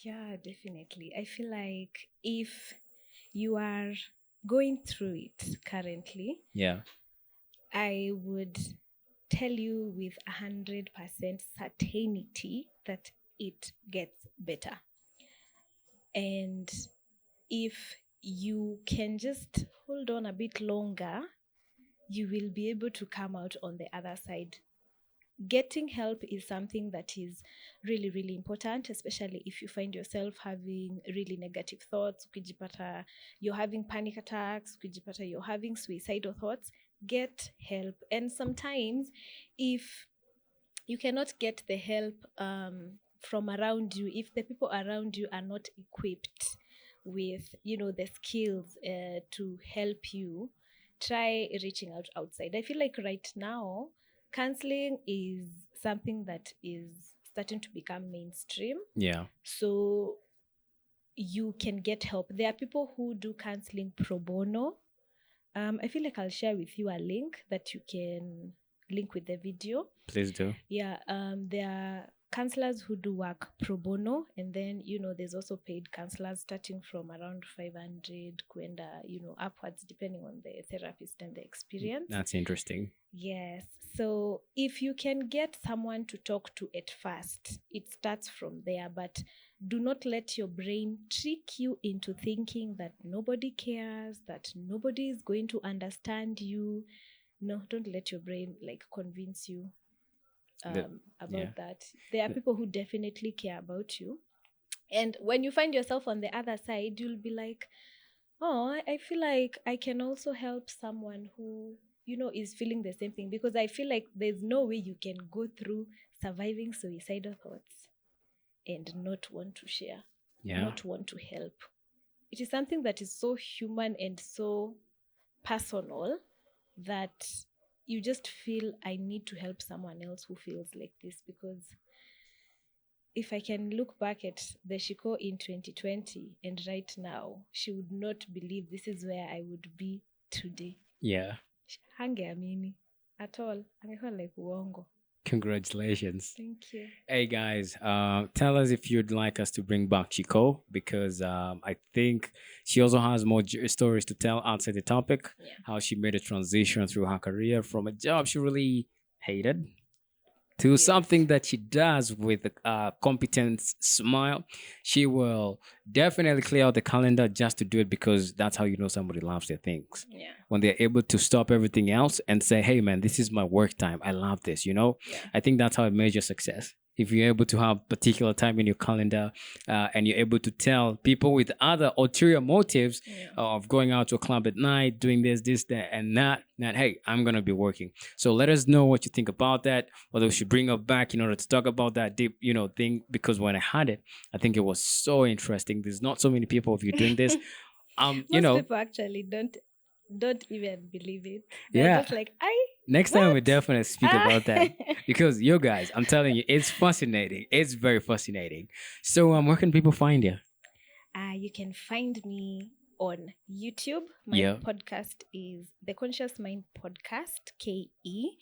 Yeah, definitely. I feel like if you are going through it currently, Yeah. I would tell you with 100% certainty that it gets better. And if you can just hold on a bit longer, you will be able to come out on the other side. Getting help is something that is really, really important, especially if you find yourself having really negative thoughts. Ukijipata you're having panic attacks, ukijipata you're having suicidal thoughts, get help. And sometimes, if you cannot get the help from around you, if the people around you are not equipped with, the skills to help you, try reaching out outside. I feel like right now, counseling is something that is starting to become mainstream. Yeah. So you can get help. There are people who do counseling pro bono. I feel like I'll share with you a link that you can link with the video. Please do. Yeah, there are counselors who do work pro bono, and then there's also paid counselors starting from around 500 kwenda, upwards, depending on the therapist and the experience. That's interesting. Yes. So if you can get someone to talk to at first, it starts from there. But do not let your brain trick you into thinking that nobody cares, that nobody is going to understand you. No, don't let your brain convince you about that. There are people who definitely care about you. And when you find yourself on the other side, you'll be like, oh, I feel like I can also help someone who is feeling the same thing, because I feel like there's no way you can go through surviving suicidal thoughts and not want to share, not want to help. It is something that is so human and so personal that you just feel, I need to help someone else who feels like this. Because if I can look back at the Shiko in 2020 and right now, she would not believe this is where I would be today. Yeah. Hangeamini at all. Angekuwa like uongo. Congratulations. Thank you. Hey guys, tell us if you'd like us to bring back Chico, because I think she also has more stories to tell outside the topic. Yeah. How she made a transition through her career from a job she really hated to something that she does with a competent smile. She will definitely clear out the calendar just to do it, because that's how you know somebody loves their things. Yeah. When they're able to stop everything else and say, hey man, this is my work time. I love this, Yeah. I think that's how I measure success. If you're able to have particular time in your calendar and you're able to tell people with other ulterior motives of going out to a club at night, doing this, that, and not, hey, I'm going to be working. So let us know what you think about that, whether we should bring her back in order to talk about that deep, thing, because when I had it, I think it was so interesting. There's not so many people of you doing this. Most people actually don't even believe it. They're just like, next time we definitely speak about that, because you guys, I'm telling you, it's fascinating. It's very fascinating. So where can people find you? You can find me on YouTube. My podcast is The Conscious Mind Podcast, KE.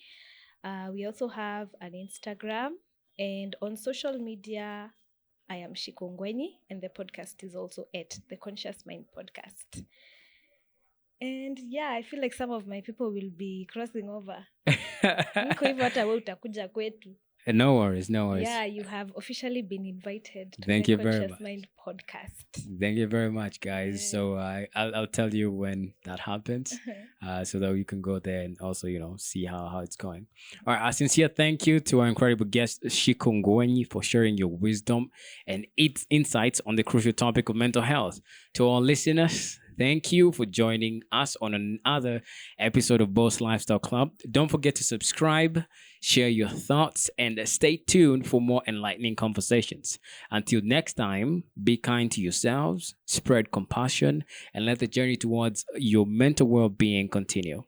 We also have an Instagram, and on social media, I am Shikongwenyi, and the podcast is also at The Conscious Mind Podcast. And yeah, I feel like some of my people will be crossing over. No worries. Yeah, you have officially been invited to Thank the you very Conscious much. Mind Podcast. Thank you very much, guys. Yeah. So I'll tell you when that happens, so that you can go there and also see how it's going. All right, a sincere thank you to our incredible guest Shikongwenyi for sharing your wisdom and its insights on the crucial topic of mental health. To our listeners, thank you for joining us on another episode of Boss Lifestyle Club. Don't forget to subscribe, share your thoughts, and stay tuned for more enlightening conversations. Until next time, be kind to yourselves, spread compassion, and let the journey towards your mental well-being continue.